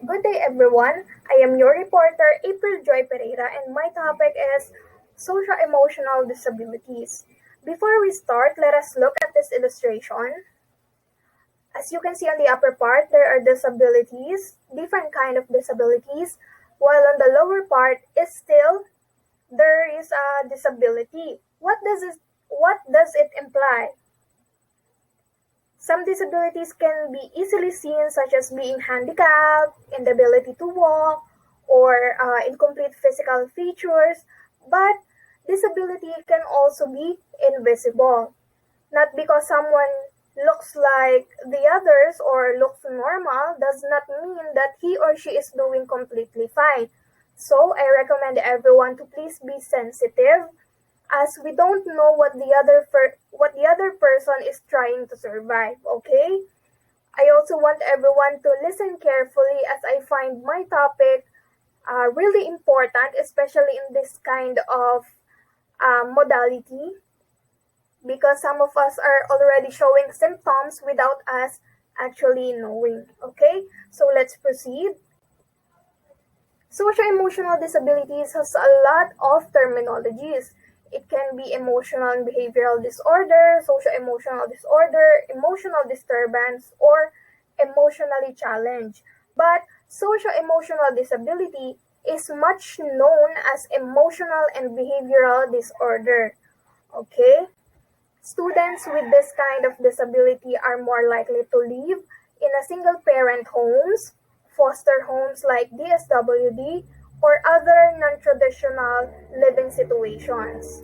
Good day, everyone. I am your reporter, April Joy Pereira, and my topic is Socio-Emotional Disabilities. Before we start, let us look at this illustration. As you can see on the upper part, there are disabilities, different kind of disabilities, while on the lower part is still there is a disability. What does it imply? Some disabilities can be easily seen, such as being handicapped, inability to walk, or incomplete physical features, but disability can also be invisible. Not because someone looks like the others or looks normal does not mean that he or she is doing completely fine. So I recommend everyone to please be sensitive, as we don't know what the other person is trying to survive, okay? I also want everyone to listen carefully, as I find my topic really important, especially in this kind of modality, because some of us are already showing symptoms without us actually knowing, okay? So let's proceed. Social-emotional disabilities has a lot of terminologies. It can be emotional and behavioral disorder, social-emotional disorder, emotional disturbance, or emotionally challenged. But social-emotional disability is much known as emotional and behavioral disorder. Okay? Students with this kind of disability are more likely to live in a single-parent homes, foster homes like DSWD, or other non-traditional living situations.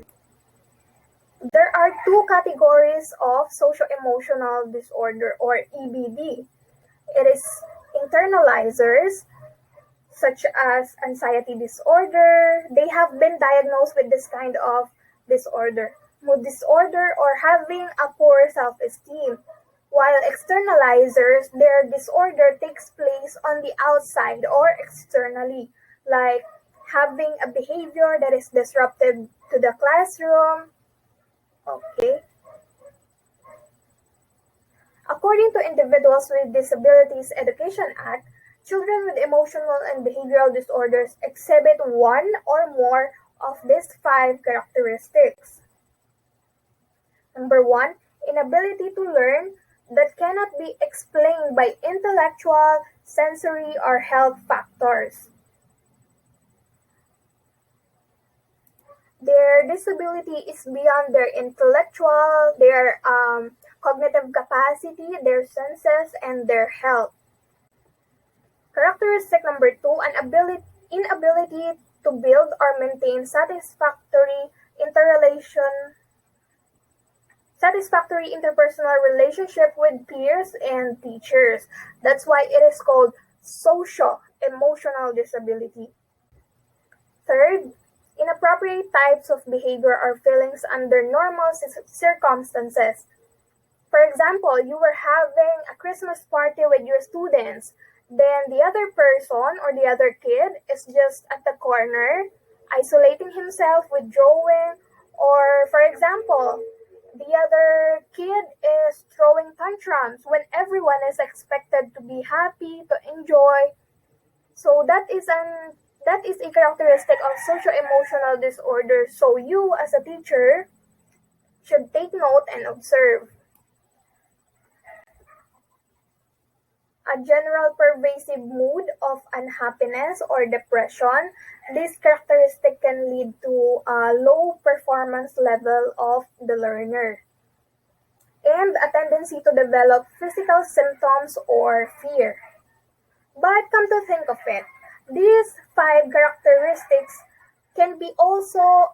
There are two categories of socio-emotional disorder, or EBD. It is internalizers, such as anxiety disorder. They have been diagnosed with this kind of disorder. Mood disorder, or having a poor self-esteem. While externalizers, their disorder takes place on the outside or externally, like having a behavior that is disruptive to the classroom. Okay. According to Individuals with Disabilities Education Act, children with emotional and behavioral disorders exhibit one or more of these 5 characteristics. Number 1, inability to learn that cannot be explained by intellectual, sensory, or health factors. Their disability is beyond their intellectual, their cognitive capacity, their senses, and their health. Characteristic number 2, an inability to build or maintain satisfactory interpersonal relationship with peers and teachers. That's why it is called socio-emotional disability. Third, inappropriate types of behavior or feelings under normal circumstances. For example, you were having a Christmas party with your students, then the other person or the other kid is just at the corner, isolating himself, withdrawing, or for example, the other kid is throwing tantrums when everyone is expected to be happy, to enjoy. So that is a characteristic of socio-emotional disorder. So you as a teacher should take note and observe. A general pervasive mood of unhappiness or depression. This characteristic can lead to a low performance level of the learner, and a tendency to develop physical symptoms or fear. But come to think of it, these 5 characteristics can be also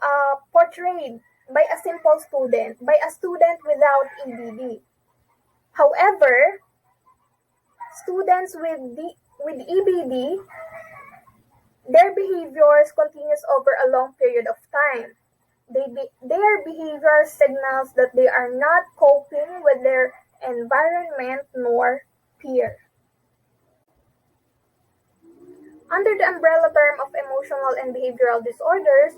portrayed by a simple student, by a student without EBD. However, students with EBD, their behaviors continues over a long period of time. Their behavior signals that they are not coping with their environment nor peer. Under the umbrella term of emotional and behavioral disorders,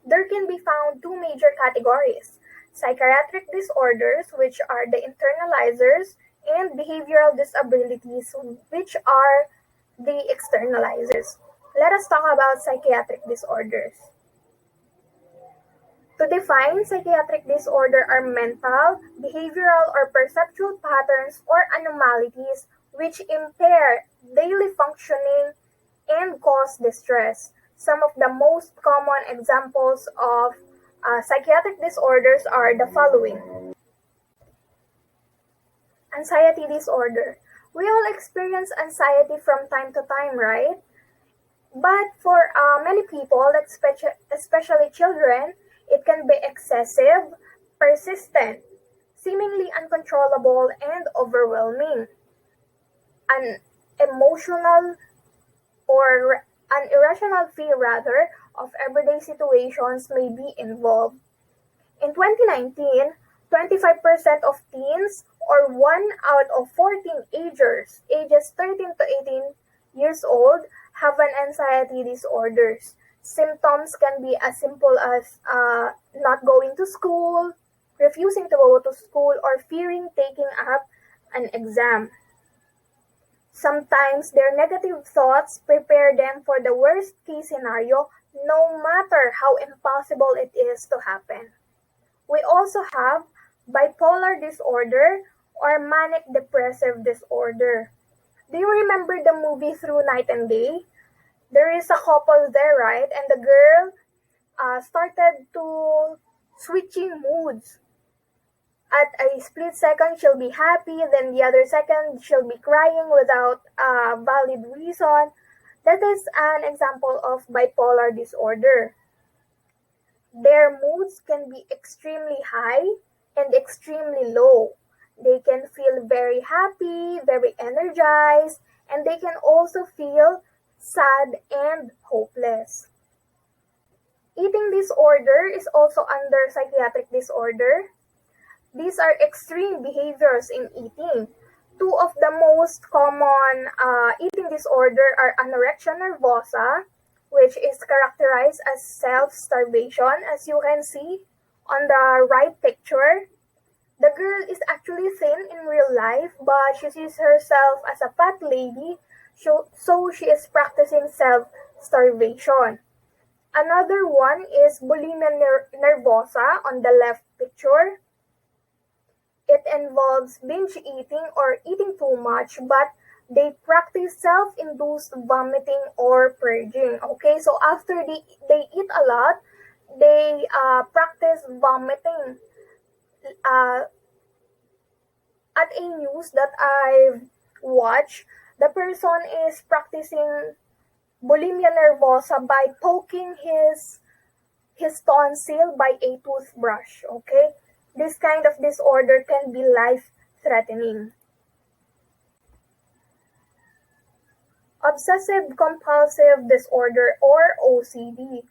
there can be found 2 major categories: psychiatric disorders, which are the internalizers, and behavioral disabilities, which are the externalizers. Let us talk about psychiatric disorders. To define psychiatric disorder are mental, behavioral, or perceptual patterns or anomalies which impair daily functioning and cause distress. Some of the most common examples of psychiatric disorders are the following. Anxiety disorder. We all experience anxiety from time to time, right? But for many people, especially children, it can be excessive, persistent, seemingly uncontrollable, and overwhelming. An emotional or an irrational fear, rather, of everyday situations may be involved. In 2019, 25% of teens, or 1 out of 14 agers, ages 13 to 18 years old, have an anxiety disorders. Symptoms can be as simple as not going to school, refusing to go to school, or fearing taking up an exam. Sometimes their negative thoughts prepare them for the worst case scenario, no matter how impossible it is to happen. We also have bipolar disorder or manic depressive disorder. Do you remember the movie Through Night and Day? There is a couple there, right? And the girl started to switching moods. At a split second, she'll be happy, then the other second, she'll be crying without a valid reason. That is an example of bipolar disorder. Their moods can be extremely high and extremely low. They can feel very happy, very energized, and they can also feel sad and hopeless. Eating disorder is also under psychiatric disorder. These are extreme behaviors in eating. Two of the most common eating disorder are anorexia nervosa, which is characterized as self-starvation, as you can see on the right picture. The girl is actually thin in real life, but she sees herself as a fat lady, so she is practicing self-starvation. Another one is bulimia nervosa on the left picture. It involves binge eating or eating too much, but they practice self-induced vomiting or purging. Okay, so after they eat a lot, they practice vomiting. Uh, at a news that I've watched, the person is practicing bulimia nervosa by poking his tonsil by a toothbrush. Okay, this kind of disorder can be life-threatening. Obsessive compulsive disorder or OCD.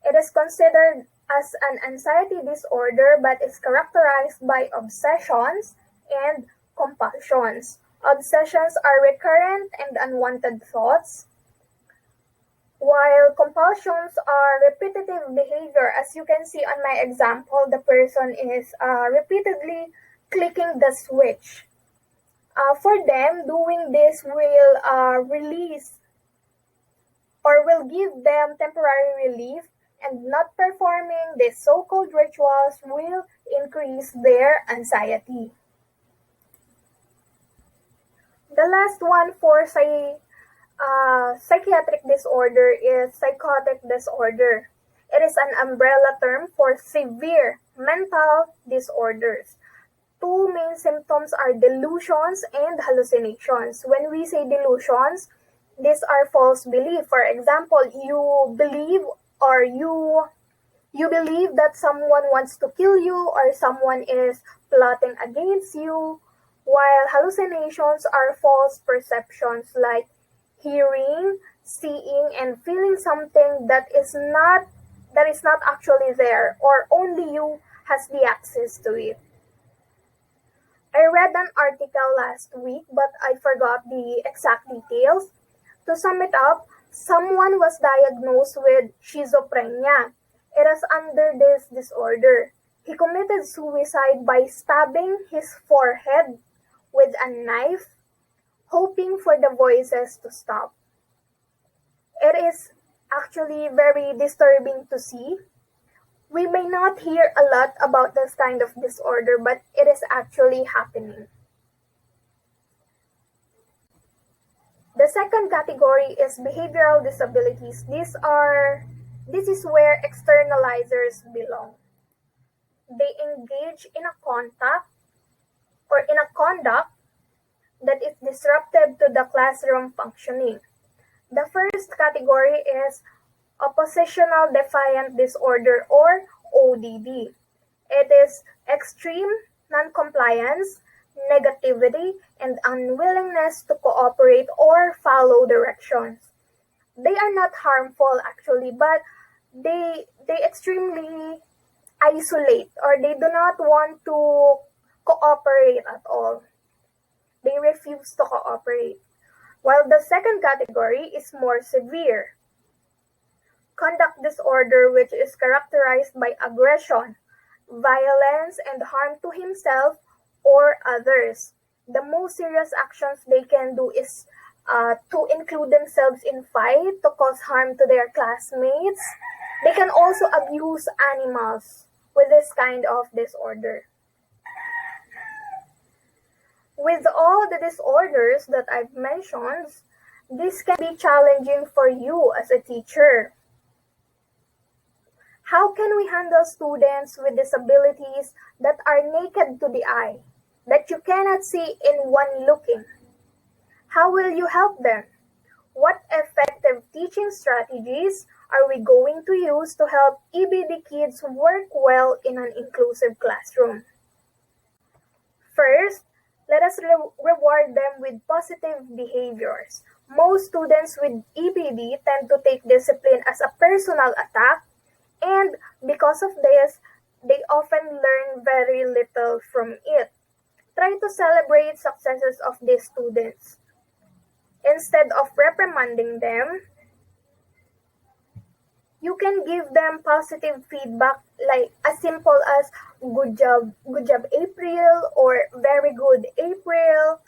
It is considered as an anxiety disorder but is characterized by obsessions and compulsions. Obsessions are recurrent and unwanted thoughts, while compulsions are repetitive behavior. As you can see on my example, the person is repeatedly clicking the switch. For them, doing this will release or will give them temporary relief, and not performing these so-called rituals will increase their anxiety. The last one for psychiatric disorder is psychotic disorder. It is an umbrella term for severe mental disorders. Two main symptoms are delusions and hallucinations. When we say delusions, these are false beliefs. For example, you believe that someone wants to kill you or someone is plotting against you, while hallucinations are false perceptions like hearing, seeing, and feeling something that is not actually there, or only you has the access to it. I read an article last week, but I forgot the exact details. To sum it up, someone was diagnosed with schizophrenia. It is under this disorder. He committed suicide by stabbing his forehead with a knife, hoping for the voices to stop. It is actually very disturbing to see. We may not hear a lot about this kind of disorder, but it is actually happening. The second category is behavioral disabilities. This is where externalizers belong. They engage in a conduct that is disruptive to the classroom functioning. The first category is oppositional defiant disorder or ODD. It is extreme noncompliance, negativity, and unwillingness to cooperate or follow directions. They are not harmful actually, but they extremely isolate, or they do not want to cooperate at all. They refuse to cooperate. While the second category is more severe. Conduct disorder, which is characterized by aggression, violence, and harm to himself or others. The most serious actions they can do is to include themselves in fight, to cause harm to their classmates. They can also abuse animals with this kind of disorder. With all the disorders that I've mentioned, this can be challenging for you as a teacher. How can we handle students with disabilities that are naked to the eye, that you cannot see in one looking? How will you help them? What effective teaching strategies are we going to use to help EBD kids work well in an inclusive classroom? First, let us reward them with positive behaviors. Most students with EBD tend to take discipline as a personal attack, and because of this, they often learn very little from it. Try to celebrate successes of these students. Instead of reprimanding them, you can give them positive feedback like as simple as good job April, or very good April.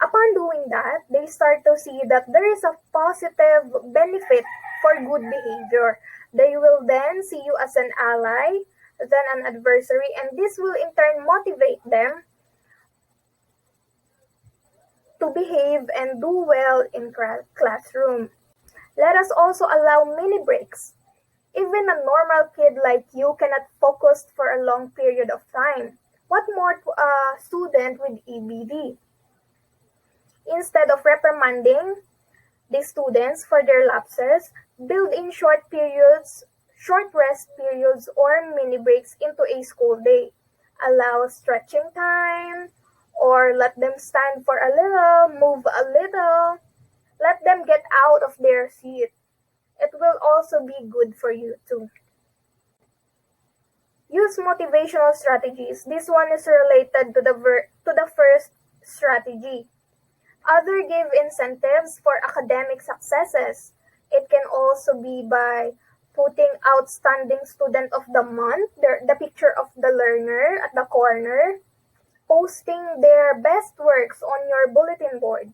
Upon doing that, they start to see that there is a positive benefit for good behavior. They will then see you as an ally, then an adversary, and this will in turn motivate them to behave and do well in classroom. Let us also allow mini breaks. Even a normal kid like you cannot focus for a long period of time. What more to a student with EBD? Instead of reprimanding the students for their lapses, build in short rest periods, or mini breaks into a school day. Allow stretching time, or let them stand for a little, move a little. Let them get out of their seat. It will also be good for you too. Use motivational strategies. This one is related to the first strategy. Other give incentives for academic successes. It can also be by putting outstanding student of the month, the picture of the learner at the corner, posting their best works on your bulletin board.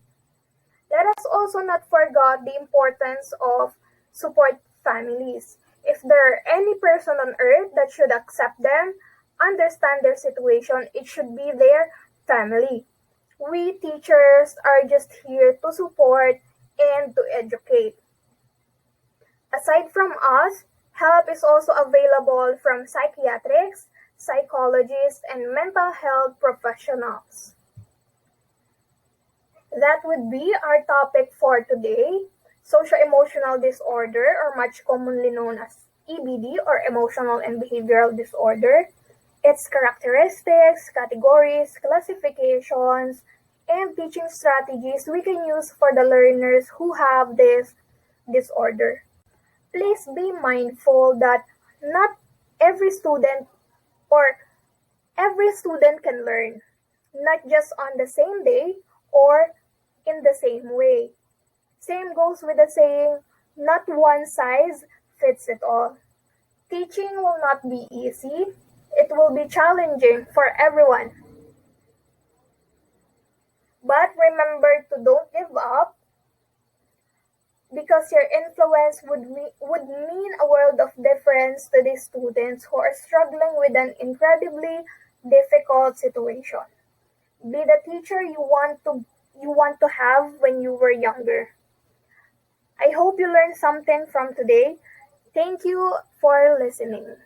Let us also not forget the importance of support families. If there are any person on earth that should accept them, understand their situation, it should be their family. We teachers are just here to support and to educate. Aside from us, help is also available from psychiatrists, psychologists, and mental health professionals. That would be our topic for today, socio-emotional disorder, or much commonly known as EBD, or emotional and behavioral disorder, its characteristics, categories, classifications, and teaching strategies we can use for the learners who have this disorder. Please be mindful that not every student or every student can learn, not just on the same day or in the same way. Same goes with the saying, not one size fits it all. Teaching will not be easy. It will be challenging for everyone. But remember to don't give up, because because your influence would mean a world of difference to these students who are struggling with an incredibly difficult situation. Be the teacher you want to have when you were younger. I hope you learned something from today. Thank you for listening.